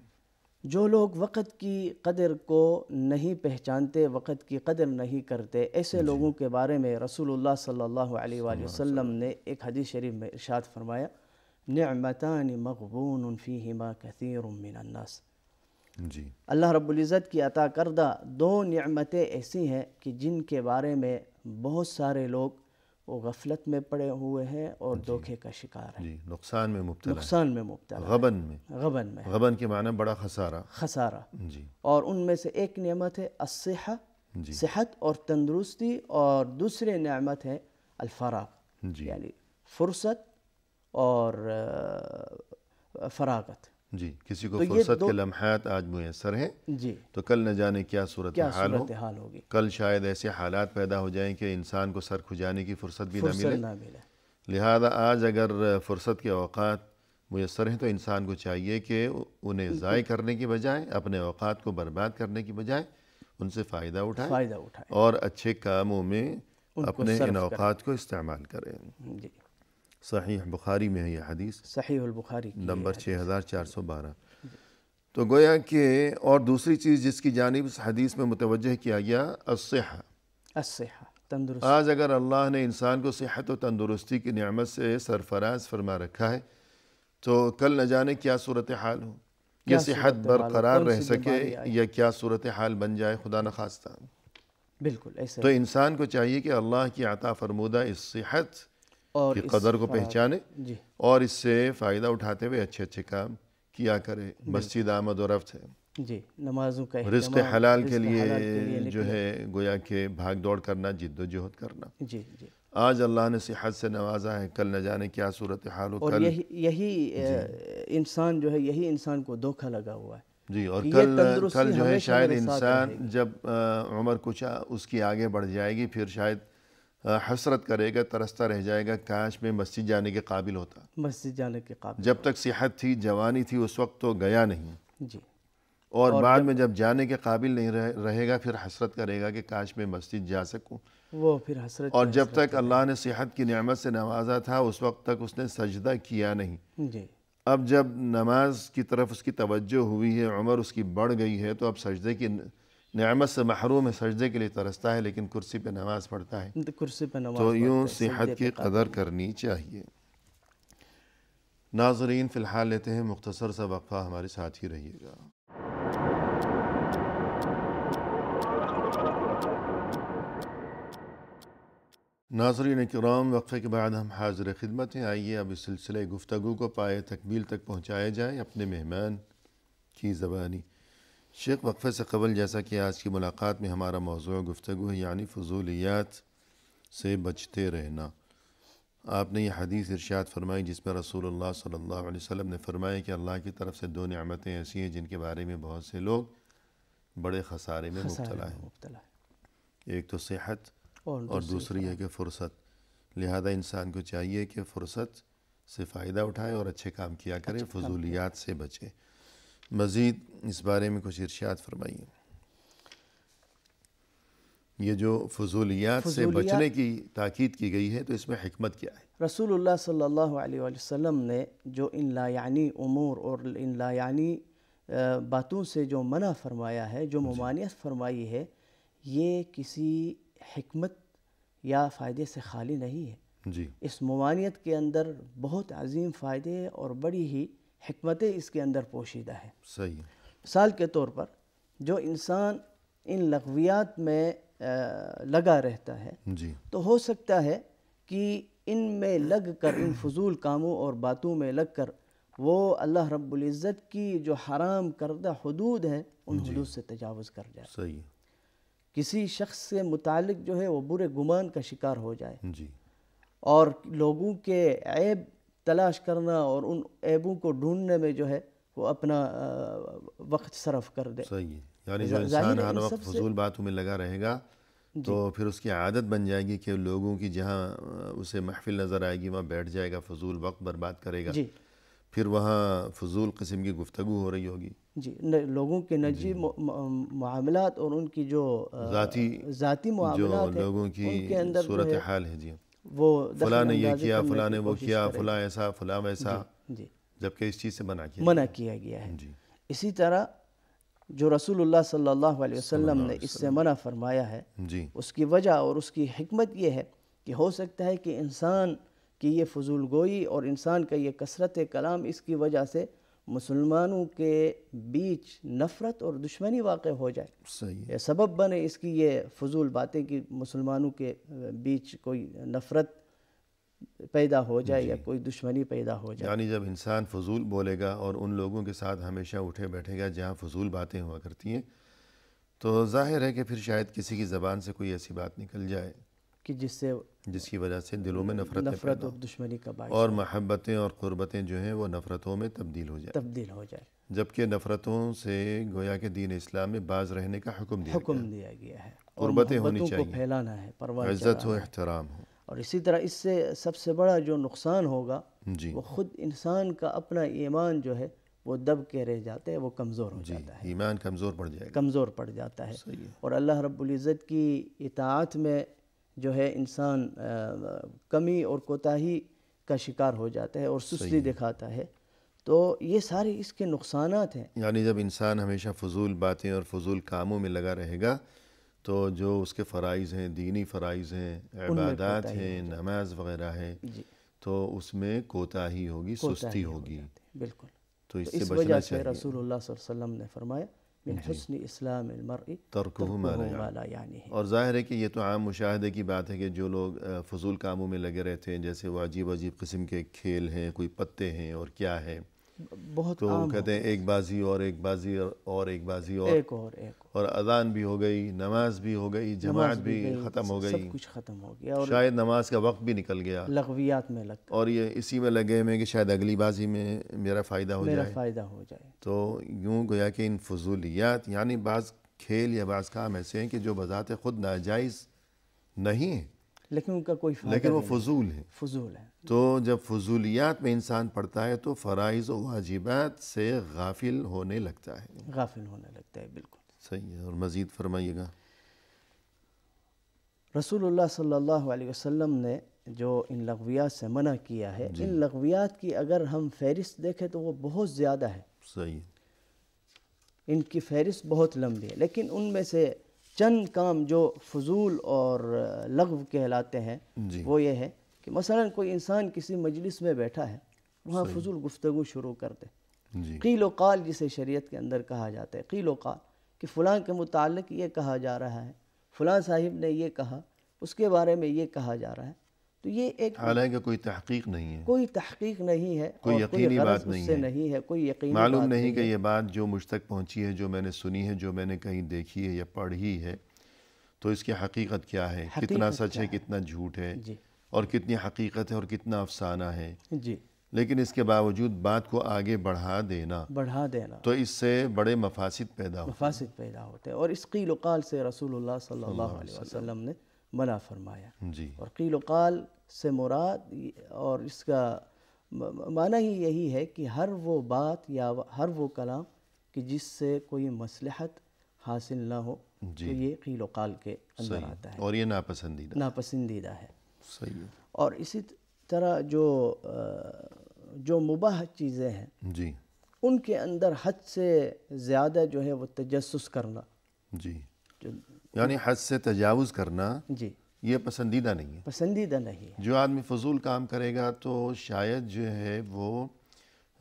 B: جو لوگ وقت کی قدر کو نہیں پہچانتے، وقت کی قدر نہیں کرتے، ایسے لوگوں کے بارے میں رسول اللہ صلی اللہ علیہ وآلہ وسلم نے ایک حدیث شریف میں ارشاد فرمایا، نعمتان مغبون فیہما کثیر من الناس۔
A: جی،
B: اللہ رب العزت کی عطا کردہ دو نعمتیں ایسی ہیں کہ جن کے بارے میں بہت سارے لوگ وہ غفلت میں پڑے ہوئے ہیں اور دھوکے کا شکار ہیں،
A: جی، نقصان میں مبتلا،
B: نقصان میں مبتلا،
A: غبن میں،
B: غبن میں،
A: غبن کے معنی بڑا خسارہ۔
B: خسارہ۔
A: جی
B: اور ان میں سے ایک نعمت ہے الصحہ،
A: جی
B: صحت اور تندرستی، اور دوسری نعمت ہے الفراغ،
A: جی
B: یعنی فرصت اور فراغت۔
A: جی، کسی کو
B: تو یہ
A: فرصت
B: دو،
A: کے لمحات آج میسر ہیں
B: جی،
A: تو کل نہ جانے کیا صورتحال ہو،
B: صورتحال ہوگی،
A: کل شاید ایسے حالات پیدا ہو جائیں کہ انسان کو سر کھجانے کی فرصت بھی نہ ملے۔
B: نہ ملے۔
A: لہذا آج اگر فرصت کے اوقات میسر ہیں تو انسان کو چاہیے کہ انہیں ضائع کرنے کی بجائے، اپنے اوقات کو برباد کرنے کی بجائے ان سے فائدہ اٹھائے اور اچھے کاموں میں اپنے ان اوقات کو استعمال کریں۔
B: جی،
A: صحیح بخاری میں ہے یہ حدیث،
B: صحیح البخاری کی
A: نمبر 6412۔ تو گویا کہ اور دوسری چیز جس کی جانب اس حدیث میں متوجہ کیا گیا، الصحہ،
B: الصحہ، تندرست۔
A: آج اگر اللہ نے انسان کو صحت و تندرستی کی نعمت سے سرفراز فرما رکھا ہے تو کل نہ جانے کیا صورتحال ہو، یہ صحت برقرار رہ سکے یا کیا صورتحال بن جائے خدا نخواستہ۔
B: بالکل ایسے
A: تو انسان کو چاہیے کہ اللہ کی عطا فرمودہ اس صحت
B: اور
A: کی قدر کو پہچانے
B: جی،
A: اور اس سے فائدہ اٹھاتے ہوئے اچھے اچھے کام کیا کرے۔ مسجد آمد و رفت ہے،
B: جی، نمازوں کا
A: رزق
B: اہتمام،
A: حلال کے
B: رزق حلال
A: لیے جو ہے گویا کہ بھاگ دوڑ کرنا، جد و جہد کرنا۔
B: جی جی،
A: آج اللہ نے صحت سے نوازا ہے، کل نہ جانے کیا صورتحال ہو۔
B: اور
A: کل
B: یہی انسان جو ہے، یہی انسان کو دھوکہ لگا ہوا ہے
A: جی، اور
B: کہ یہ
A: کل
B: تندرستی
A: جو ہے
B: ہمیشہ
A: شاید
B: میرے ساتھ
A: انسان
B: رہے گی۔
A: جب عمر کچھ اس کی آگے بڑھ جائے گی پھر شاید حسرت کرے گا، ترستا رہ جائے گا کاش میں مسجد جانے کے قابل ہوتا۔
B: مسجد جانے کے قابل،
A: جب تک صحت تھی، جوانی تھی، اس وقت تو گیا نہیں،
B: جی،
A: اور بعد میں جب جانے کے قابل نہیں رہے گا پھر حسرت کرے گا کہ کاش میں مسجد جا سکوں۔
B: وہ پھر حسرت،
A: اور جب تک اللہ نے صحت کی نعمت سے نوازا تھا اس وقت تک اس نے سجدہ کیا نہیں۔
B: جی،
A: اب جب نماز کی طرف اس کی توجہ ہوئی ہے، عمر اس کی بڑھ گئی ہے، تو اب سجدے کی نعمت سے محروم ہے، سجدے کے لیے ترستا ہے لیکن کرسی پہ نماز پڑھتا ہے۔
B: کرسی پہ نماز
A: تو یوں
B: پڑھتے ہیں،
A: صحت
B: سجدے
A: کی
B: پہ
A: قدر کرنی چاہیے۔ ناظرین فی الحال لیتے ہیں مختصر سا وقفہ، ہمارے ساتھ ہی رہیے گا۔ ناظرین کرام، وقفے کے بعد ہم حاضر خدمت ہیں۔ آئیے اب اس سلسلہ گفتگو کو پائے تکمیل تک پہنچایا جائے اپنے مہمان کی زبانی۔ شیخ، وقفے سے قبل جیسا کہ آج کی ملاقات میں ہمارا موضوع گفتگو ہے، یعنی فضولیات سے بچتے رہنا، آپ نے یہ حدیث ارشاد فرمائی جس میں رسول اللہ صلی اللہ علیہ وسلم نے فرمایا کہ اللہ کی طرف سے دو نعمتیں ایسی ہیں جن کے بارے میں بہت سے لوگ بڑے خسارے میں مبتلا ہیں، ایک تو صحت اور دوسری ہے کہ فرصت۔ لہذا انسان کو چاہیے کہ فرصت سے فائدہ اٹھائے اور اچھے کام کیا کرے، فضولیات سے بچے۔ مزید اس بارے میں کچھ ارشاد فرمائیے، یہ جو فضولیات سے بچنے کی تاکید کی گئی ہے تو اس میں حکمت کیا ہے؟
B: رسول اللہ صلی اللہ علیہ وآلہ وسلم نے جو ان لا یعنی امور اور ان لا یعنی باتوں سے جو منع فرمایا ہے، جو ممانعت فرمائی ہے، یہ کسی حکمت یا فائدے سے خالی نہیں ہے۔
A: جی،
B: اس ممانعت کے اندر بہت عظیم فائدے اور بڑی ہی حکمتیں اس کے اندر پوشیدہ ہیں۔
A: صحیح۔
B: مثال کے طور پر جو انسان ان لغویات میں لگا رہتا ہے،
A: جی،
B: تو ہو سکتا ہے کہ ان میں لگ کر، ان فضول کاموں اور باتوں میں لگ کر وہ اللہ رب العزت کی جو حرام کردہ حدود ہیں ان حدود سے تجاوز کر جائے،
A: صحیح،
B: کسی شخص سے متعلق جو ہے وہ برے گمان کا شکار ہو جائے،
A: جی،
B: اور لوگوں کے عیب تلاش کرنا اور ان عیبوں کو ڈھونڈنے میں جو ہے وہ اپنا وقت صرف کر دے۔
A: صحیح، یعنی جو انسان ہر وقت فضول باتوں میں لگا رہے گا تو پھر اس کی عادت بن جائے گی کہ لوگوں کی جہاں اسے محفل نظر آئے گی وہاں بیٹھ جائے گا، فضول وقت برباد کرے گا۔ پھر وہاں فضول قسم کی گفتگو ہو رہی ہوگی.
B: جی، لوگوں کے نجی معاملات اور ان کی جو ذاتی
A: جو
B: معاملات ہیں
A: لوگوں
B: ان
A: کی
B: کے اندر جو
A: صورت
B: ہے
A: حال ہے. جی،
B: وہ
A: فلاں نے
B: دخل
A: یہ
B: اندازی
A: کیا،
B: کرنے
A: فلاں
B: کی
A: نے وہ
B: کوشش
A: کیا،
B: کریں.
A: فلاں ایسا، فلاں ویسا،
B: جی،
A: جبکہ اس چیز سے منع
B: کیا گیا ہے.
A: جی
B: اسی طرح جو رسول اللہ صلی اللہ علیہ وسلم نے اس سے منع فرمایا ہے،
A: جی
B: اس کی وجہ اور اس کی حکمت یہ ہے کہ ہو سکتا ہے کہ انسان کی یہ فضول گوئی اور انسان کا یہ کثرت کلام اس کی وجہ سے مسلمانوں کے بیچ نفرت اور دشمنی واقع ہو جائے.
A: صحیح.
B: یہ سبب بنے اس کی یہ فضول باتیں کہ مسلمانوں کے بیچ کوئی نفرت پیدا ہو جائے یا کوئی دشمنی پیدا ہو جائے.
A: یعنی جب انسان فضول بولے گا اور ان لوگوں کے ساتھ ہمیشہ اٹھے بیٹھے گا جہاں فضول باتیں ہوا کرتی ہیں، تو ظاہر ہے کہ پھر شاید کسی کی زبان سے کوئی ایسی بات نکل جائے
B: کہ
A: جس کی وجہ سے دلوں میں نفرت
B: اور دشمنی کا باعث
A: اور محبتیں اور قربتیں جو ہیں وہ نفرتوں میں تبدیل ہو
B: جائے.
A: جبکہ نفرتوں سے گویا کہ دین اسلام میں باز رہنے کا حکم
B: دیا گیا ہے. اور
A: قربتیں ہونی
B: محبتوں کو
A: چاہیے،
B: پھیلانا ہے، پرواز
A: عزت ہو، احترام ہو.
B: اور اسی طرح اس سے سب سے بڑا جو نقصان ہوگا
A: جی
B: وہ خود انسان کا اپنا ایمان جو ہے وہ دب کے رہ جاتا ہے، وہ کمزور ہو جاتا ہے،
A: ایمان کمزور پڑ جائے گا.
B: کمزور پڑ جاتا ہے.
A: صحیح ہے.
B: اور اللہ رب العزت کی اطاعت میں جو ہے انسان کمی اور کوتاہی کا شکار ہو جاتا ہے اور سستی دکھاتا ہے. تو یہ سارے اس کے نقصانات ہیں.
A: یعنی جب انسان ہمیشہ فضول باتیں اور فضول کاموں میں لگا رہے گا تو جو اس کے فرائض ہیں، دینی فرائض ہیں، عبادات ہیں، نماز وغیرہ ہے، تو اس میں کوتاہی ہوگی، سستی ہوگی.
B: بالکل.
A: تو
B: اس وجہ سے رسول اللہ صلی اللہ علیہ وسلم نے فرمایا من حسن اسلام المرء
A: ترکہ ما لا
B: یعنی.
A: اور ظاہر ہے کہ یہ تو عام مشاہدے کی بات ہے کہ جو لوگ فضول کاموں میں لگے رہتے ہیں، جیسے وہ عجیب عجیب قسم کے کھیل ہیں، کوئی پتے ہیں اور کیا ہے،
B: بہت
A: تو کہتے ہیں ایک بازی اور ایک بازی اور ایک بازی اور اذان بھی ہو گئی، نماز بھی ہو گئی، جماعت بھی ختم ہو گئی،
B: سب کچھ ختم ہو گیا، اور
A: شاید نماز کا وقت بھی نکل گیا،
B: لغویات میں لگ
A: اور یہ اسی میں لگے میں کہ شاید اگلی بازی میں میرا فائدہ ہو
B: جائے.
A: تو یوں گویا کہ ان فضولیات، یعنی بعض کھیل یا بعض کام ایسے ہیں کہ جو بذات خود ناجائز نہیں ہیں
B: لیکن ان کا کوئی فائدہ
A: لیکن وہ فضول ہیں.
B: فضول ہے.
A: تو جب فضولیات میں انسان پڑتا ہے تو فرائض و واجبات سے غافل ہونے لگتا ہے.
B: بالکل
A: صحیح ہے. اور مزید فرمائیے گا.
B: رسول اللہ صلی اللہ علیہ وسلم نے جو ان لغویات سے منع کیا ہے، ان لغویات کی اگر ہم فہرست دیکھیں تو وہ بہت زیادہ ہے.
A: صحیح.
B: ان کی فہرست بہت لمبی ہے، لیکن ان میں سے چند کام جو فضول اور لغو کہلاتے ہیں وہ یہ ہے کہ مثلا کوئی انسان کسی مجلس میں بیٹھا ہے، وہاں فضول گفتگو شروع کر دے. قیل و قال جسے شریعت کے اندر کہا جاتا ہے، قیل و قال کہ فلاں کے متعلق یہ کہا جا رہا ہے، فلاں صاحب نے یہ کہا، اس کے بارے میں یہ کہا جا رہا ہے. تو یہ ایک
A: حالانکہ کوئی تحقیق نہیں ہے،
B: کوئی تحقیق نہیں ہے،
A: کوئی یقینی بات
B: نہیں ہے، کوئی یقینی
A: معلوم نہیں کہ یہ بات جو مجھ تک پہنچی ہے، جو میں نے سنی ہے، جو میں نے کہیں دیکھی ہے یا پڑھی ہے، تو اس کی حقیقت کیا ہے، کتنا سچ ہے، کتنا جھوٹ ہے، اور کتنی حقیقت ہے اور کتنا افسانہ ہے. لیکن اس کے باوجود بات کو آگے بڑھا دینا تو اس سے بڑے مفاسد پیدا
B: ہوتے ہیں. اور اس قیل و قال سے رسول اللہ صلی اللہ علیہ وسلم نے منع فرمایا. اور قیل و قال سے مراد اور اس کا معنی ہی یہی ہے کہ ہر وہ بات یا ہر وہ کلام کہ جس سے کوئی مصلحت حاصل نہ ہو، تو یہ قیل و قال کے اندر آتا ہے،
A: اور یہ ناپسندیدہ
B: ہے.
A: صحیح.
B: اور اسی طرح جو مباح چیزیں ہیں ان کے اندر حد سے زیادہ جو ہے وہ تجسس کرنا،
A: یعنی حد سے تجاوز کرنا، یہ پسندیدہ نہیں ہے. جو آدمی فضول کام کرے گا تو شاید جو ہے وہ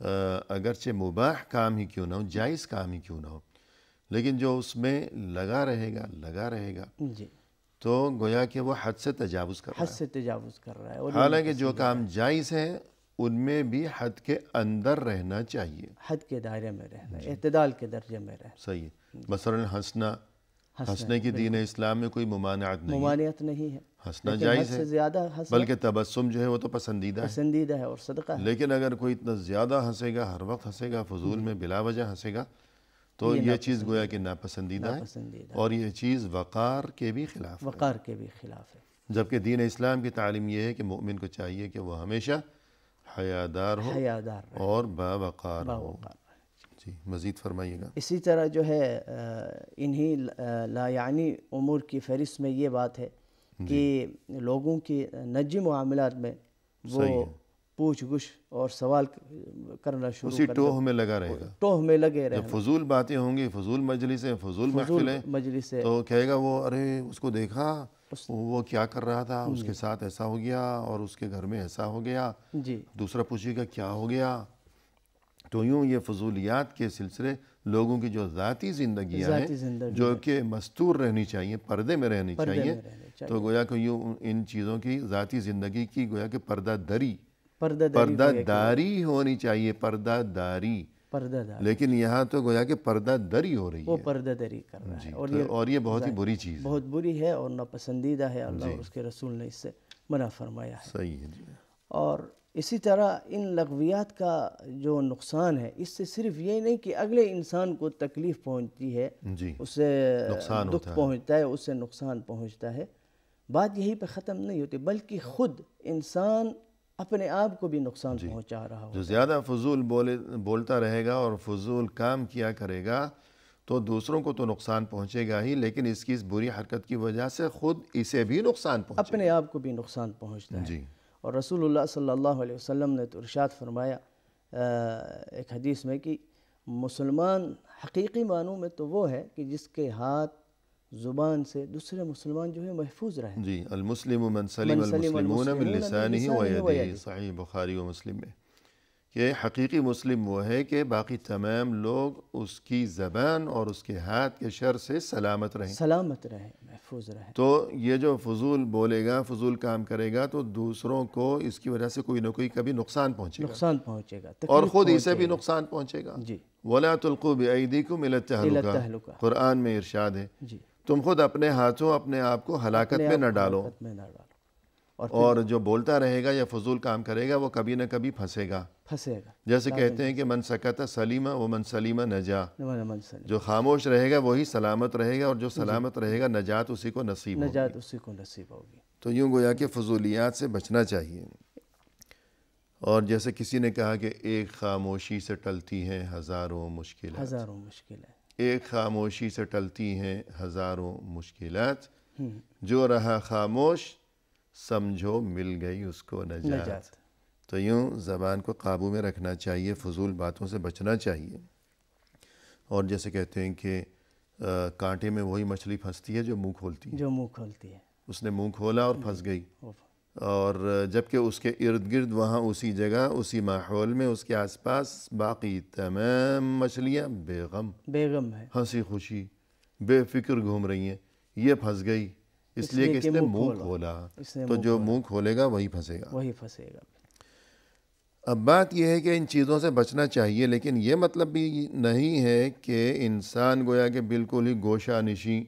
A: اگرچہ مباح کام ہی کیوں نہ ہو، جائز کام ہی کیوں نہ ہو، لیکن جو اس میں لگا رہے گا تو گویا کہ وہ حد سے تجاوز کر رہا ہے. حالانکہ جو کام جائز ہیں ان میں بھی حد کے اندر رہنا چاہیے،
B: حد کے دائرے میں رہنا، اعتدال کے درجے میں رہنا.
A: صحیح. مثلا ہنسنے کی دین اسلام میں کوئی ممانعت نہیں ہے، ہنسنا جائز ہے، بلکہ تبسم جو ہے وہ تو پسندیدہ
B: ہے اور صدقہ ہے.
A: لیکن اگر کوئی اتنا زیادہ ہنسے گا، ہر وقت ہنسے گا، فضول میں بلا وجہ ہنسے گا، تو یہ چیز گویا کہ ناپسندیدہ ہے، اور یہ چیز وقار کے بھی خلاف ہے. جبکہ دین اسلام کی تعلیم یہ ہے کہ مومن کو چاہیے کہ وہ ہمیشہ حیادار ہو
B: حیادار رہے،
A: اور باوقار ہو۔
B: باوقار۔
A: جی مزید فرمائیے گا۔
B: اسی طرح جو ہے انہی لا یعنی امور کی فہرست میں یہ بات ہے کہ لوگوں کی نجی معاملات میں وہ پوچھ گچھ اور سوال کرنا شروع
A: اسی ٹوہ میں لگا رہے گا،
B: ٹوہ میں لگے
A: جب
B: رہے،
A: فضول باتیں ہوں گی، فضول مجلسیں، فضول محفلیں،
B: مجلس سے
A: تو کہے گا وہ ارے اس کو دیکھا وہ کیا کر رہا تھا، اس کے ساتھ ایسا ہو گیا اور اس کے گھر میں ایسا ہو گیا،
B: جی
A: دوسرا پوچھے گا کیا ہو گیا۔ تو یوں یہ فضولیات کے سلسلے لوگوں کی جو ذاتی زندگیاں ہیں
B: ذاتی زندگی
A: جو کہ مستور رہنی چاہیے، پردے میں رہنی چاہیے،
B: میں رہنے چاہیے،
A: تو گویا کہ یوں ان چیزوں کی ذاتی زندگی کی گویا کہ پردہ دری،
B: پردہ
A: پردہ داری ہونی چاہیے، پردہ داری،
B: پردہ دار،
A: لیکن یہاں تو گویا کہ پردہ دری ہو رہی
B: وہ
A: ہے،
B: پردہ دری کر رہا ہے،
A: اور یہ بہت ہی بری چیز ہے۔
B: بہت بری ہے اور ناپسندیدہ ہے، اللہ اور اس کے رسول نے اس سے منع فرمایا ہے۔
A: صحیح ہے جی۔
B: اور اسی طرح ان لغویات کا جو نقصان ہے، اس سے صرف یہ نہیں کہ اگلے انسان کو تکلیف پہنچتی ہے،
A: جی
B: اس سے
A: نقصان
B: دکھ پہنچتا ہے، اس سے نقصان پہنچتا ہے، بات یہی پہ ختم نہیں ہوتی بلکہ خود انسان اپنے آپ کو بھی نقصان پہنچا رہا ہو۔
A: جو زیادہ فضول بولتا رہے گا اور فضول کام کیا کرے گا تو دوسروں کو تو نقصان پہنچے گا ہی، لیکن اس کی اس بری حرکت کی وجہ سے خود اسے بھی نقصان پہنچے
B: اپنے آپ کو بھی نقصان پہنچتا ہے۔
A: جی
B: اور رسول اللہ صلی اللہ علیہ وسلم نے تو ارشاد فرمایا ایک حدیث میں کہ مسلمان حقیقی معنوں میں تو وہ ہے کہ جس کے ہاتھ زبان سے دوسرے مسلمان جو ہے محفوظ رہے۔
A: جی المسلم من سلم المسلمون من لسانہ ویدہ، صحیح بخاری و مسلم میں، کہ حقیقی مسلم وہ ہے کہ باقی تمام لوگ اس کی زبان اور اس کے ہاتھ کے شر سے سلامت رہیں،
B: سلامت رہے، محفوظ رہے۔
A: تو یہ جو فضول بولے گا، فضول کام کرے گا تو دوسروں کو اس کی وجہ سے کوئی نہ کوئی کبھی نقصان پہنچے گا،
B: نقصان پہنچے گا،
A: اور خود اسے بھی نقصان پہنچے گا۔
B: جی
A: وَلَا تُلْقُوا بِأَيْدِيكُمْ إِلَى التَّهْلُكَةِ، قرآن میں ارشاد ہے
B: جی
A: تم خود اپنے ہاتھوں اپنے آپ کو ہلاکت میں نہ ڈالو،
B: حرکت میں نہ ڈالو،
A: اور جو بولتا رہے گا یا فضول کام کرے گا وہ کبھی نہ کبھی پھنسے گا۔
B: پھنسے گا،
A: جیسے کہتے ہیں کہ من سکت سلیمہ ومن سلیمہ نجا،
B: منسل
A: جو خاموش رہے گا وہی سلامت رہے گا، اور جو سلامت رہے گا نجات اسی کو نصیب ہوگی۔
B: نجات اسی کو نصیب ہوگی۔
A: تو یوں گویا کہ فضولیات سے بچنا چاہیے۔ اور جیسے کسی نے کہا کہ ایک خاموشی سے ٹلتی ہیں ہزاروں مشکلات،
B: ہزاروں مشکلیں،
A: ایک خاموشی سے ٹلتی ہیں ہزاروں مشکلات، جو رہا خاموش سمجھو مل گئی اس کو نجات۔ تو یوں زبان کو قابو میں رکھنا چاہیے، فضول باتوں سے بچنا چاہیے۔ اور جیسے کہتے ہیں کہ کانٹے میں وہی مچھلی پھنستی ہے جو منہ کھولتی ہے،
B: جو منہ کھولتی ہے،
A: اس نے منہ کھولا اور پھنس گئی، اور جبکہ اس کے ارد گرد وہاں اسی جگہ اسی ماحول میں اس کے آس پاس باقی تمام مچھلیاں بے غم،
B: بے غم ہے،
A: ہنسی خوشی بے فکر گھوم رہی ہیں، یہ پھنس گئی اس لیے کہ اس نے منہ کھولا، تو جو منہ کھولے گا وہی پھنسے گا،
B: وہی پھنسے گا۔
A: اب بات یہ ہے کہ ان چیزوں سے بچنا چاہیے، لیکن یہ مطلب بھی نہیں ہے کہ انسان گویا کہ بالکل ہی گوشہ نشیں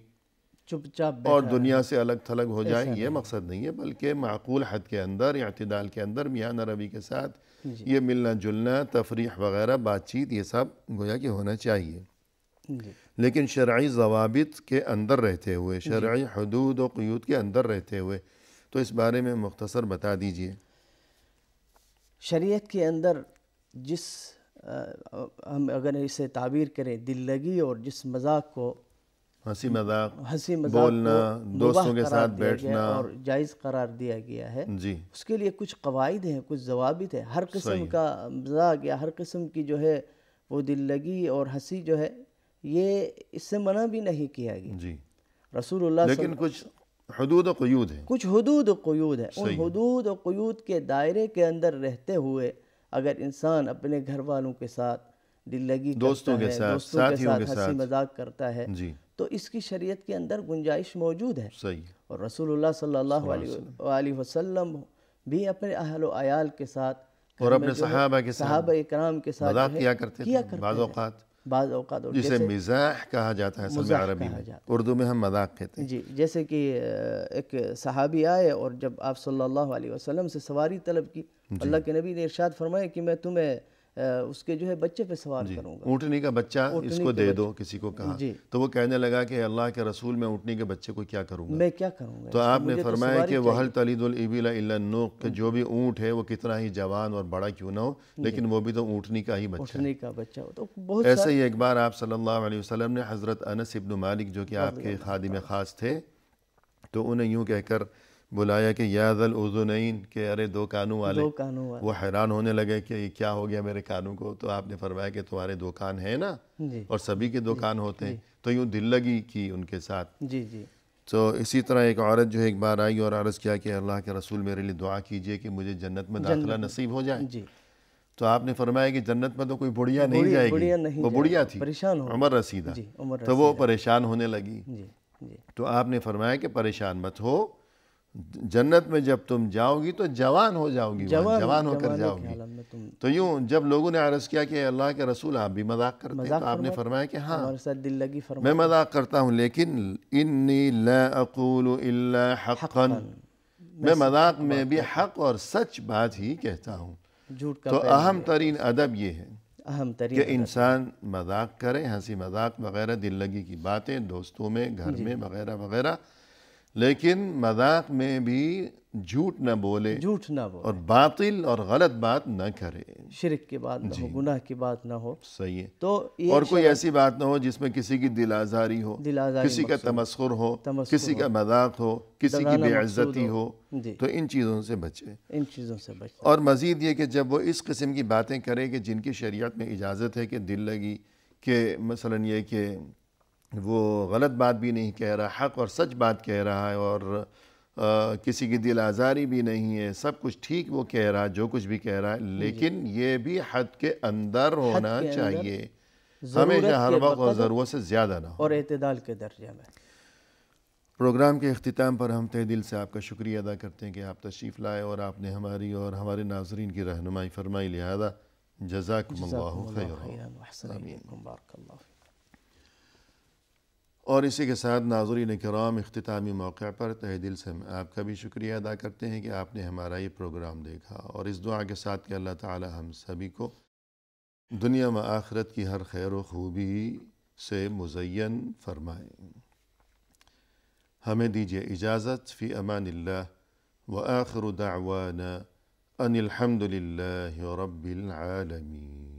B: چپ چاپ
A: اور دنیا سے الگ تھلگ ہو جائے، یہ مقصد نہیں ہے، بلکہ معقول حد کے اندر، اعتدال کے اندر، میانہ روی کے ساتھ یہ ملنا جلنا، تفریح وغیرہ، بات چیت، یہ سب گویا کہ ہونا چاہیے، لیکن شرعی ضوابط کے اندر رہتے ہوئے، شرعی حدود و قیود کے اندر رہتے ہوئے۔ تو اس بارے میں مختصر بتا دیجئے۔
B: شریعت کے اندر جس ہم اگر اسے تعبیر کریں دل لگی اور جس مذاق کو
A: ہنسی مذاق
B: بولنا،
A: دوستوں کے ساتھ بیٹھنا
B: اور جائز قرار دیا گیا ہے،
A: جی
B: اس کے لیے کچھ قواعد ہیں، کچھ ضوابط ہیں۔ ہر قسم کا مذاق یا ہر قسم کی جو ہے وہ دل لگی اور ہنسی جو ہے یہ اس سے منع بھی نہیں کیا گیا۔
A: جی
B: رسول اللہ
A: لیکن کچھ حدود و قیود ہیں،
B: کچھ حدود و قیود ہیں، ان حدود و قیود کے دائرے کے اندر رہتے ہوئے اگر انسان اپنے گھر والوں کے ساتھ دل لگی
A: دوستوں کے ساتھ، ساتھیوں کے
B: ہنسی
A: ساتھ
B: مذاق کرتا ہے
A: جی
B: تو اس کی شریعت کے اندر گنجائش موجود ہے،
A: صحیح،
B: اور رسول اللہ صلی اللہ علیہ وسلم بھی اپنے اہل و عیال کے ساتھ
A: اور اپنے صحابہ کے ساتھ
B: صحابہ اکرام کے ساتھ
A: مذاق کیا کرتے تھے بعض اوقات، جسے مزاح کہا جاتا ہے اصل میں عربی میں، اردو میں ہم مذاق کہتے ہیں۔
B: جی جیسے کہ ایک صحابی آئے اور جب آپ صلی اللہ علیہ وسلم سے سواری طلب کی، اللہ کے نبی نے ارشاد فرمایا کہ میں تمہیں اس کے جو ہے بچے پہ سوار کروں گا.
A: اونٹنی کا بچہ اس کو دے دو، کسی کو کہا تو وہ کہنے لگا کہ اللہ کے رسول میں اونٹنی کے بچے کو کیا کروں گا،
B: میں کیا کروں گا.
A: تو آپ نے فرمایا کہ وَهَلْ تَلِدُ الْإِبِلَ إِلَّا النُّوقُ، کہ جو بھی اونٹ ہے وہ کتنا ہی جوان اور بڑا کیوں نہ ہو لیکن وہ بھی تو اونٹنی کا ہی بچہ ہے.
B: اونٹنی کا بچہ ہو تو بہت
A: ایسے ہی ایک بار آپ صلی اللہ علیہ وسلم نے حضرت انس ابن مالک جو کہ آپ کے خادم خاص تھے تو انہیں یوں کہہ کر بلایا کہ یا ذا الاذنین، کہ ارے دو کانوں والے. وہ حیران ہونے لگے کہ یہ کیا ہو گیا میرے کانوں کو، تو آپ نے فرمایا کہ تمہارے دو کان ہیں نا، اور سبھی کے دو کان ہوتے ہیں. تو یوں دل لگی کی ان کے ساتھ. تو اسی طرح ایک عورت جو ہے ایک بار آئی اور عرض کیا کہ اللہ کے رسول میرے لیے دعا کیجئے کہ مجھے جنت میں داخلہ نصیب ہو جائے. تو آپ نے فرمایا کہ جنت میں تو کوئی بڑھیا نہیں جائے گی، وہ بڑھیا تھی عمر رسیدہ، تو وہ پریشان ہونے لگی. تو آپ نے فرمایا کہ پریشان مت ہو، جنت میں جب تم جاؤ گی تو جوان ہو جاؤ گی، جوان ہو کر جاؤ گی. تو یوں جب لوگوں نے عرض کیا کہ اللہ کے رسول آپ بھی مذاق کرتے ہیں، تو آپ نے فرمایا کہ ہاں میں مذاق کرتا ہوں لیکن انی لا اقول الا حقا، میں مذاق میں بھی حق اور سچ بات ہی کہتا ہوں. تو اہم ترین ادب یہ ہے کہ انسان مذاق کرے، ہنسی مذاق وغیرہ دل لگی کی باتیں دوستوں میں، گھر میں وغیرہ وغیرہ، لیکن مذاق میں بھی جھوٹ نہ بولے اور باطل اور غلط بات نہ کرے،
B: شرک کی بات نہ ہو، گناہ کی بات نہ ہو.
A: صحیح ہے. اور کوئی ایسی بات نہ ہو جس میں کسی کی دل آزاری ہو، کسی کا تمسخر ہو، کسی کا مذاق ہو، کسی کی بے عزتی ہو. تو ان چیزوں سے بچے. اور مزید یہ کہ جب وہ اس قسم کی باتیں کرے کہ جن کی شریعت میں اجازت ہے کہ دل لگی، کہ مثلا یہ کہ وہ غلط بات بھی نہیں کہہ رہا، حق اور سچ بات کہہ رہا ہے، اور کسی کی دل آزاری بھی نہیں ہے، سب کچھ ٹھیک وہ کہہ رہا ہے، جو کچھ بھی کہہ رہا ہے، لیکن یہ بھی حد کے اندر ہونا چاہیے، ہمیشہ ہر وقت اور ضرورت سے زیادہ نہ ہو،
B: اور اعتدال کے درجے میں.
A: پروگرام کے اختتام پر ہم تہ دل سے آپ کا شکریہ ادا کرتے ہیں کہ آپ تشریف لائے اور آپ نے ہماری اور ہمارے ناظرین کی رہنمائی فرمائی. لہذا جزاکم اللہ خیرا. اور اسی کے ساتھ ناظرین کرام اختتامی موقع پر تہ دل سے ہم آپ کا بھی شکریہ ادا کرتے ہیں کہ آپ نے ہمارا یہ پروگرام دیکھا، اور اس دعا کے ساتھ کہ اللہ تعالی ہم سبھی کو دنیا و آخرت کی ہر خیر و خوبی سے مزین فرمائے. ہمیں دیجیے اجازت، فی امان اللہ، وآخر دعوانا ان الحمد للہ رب العالمین.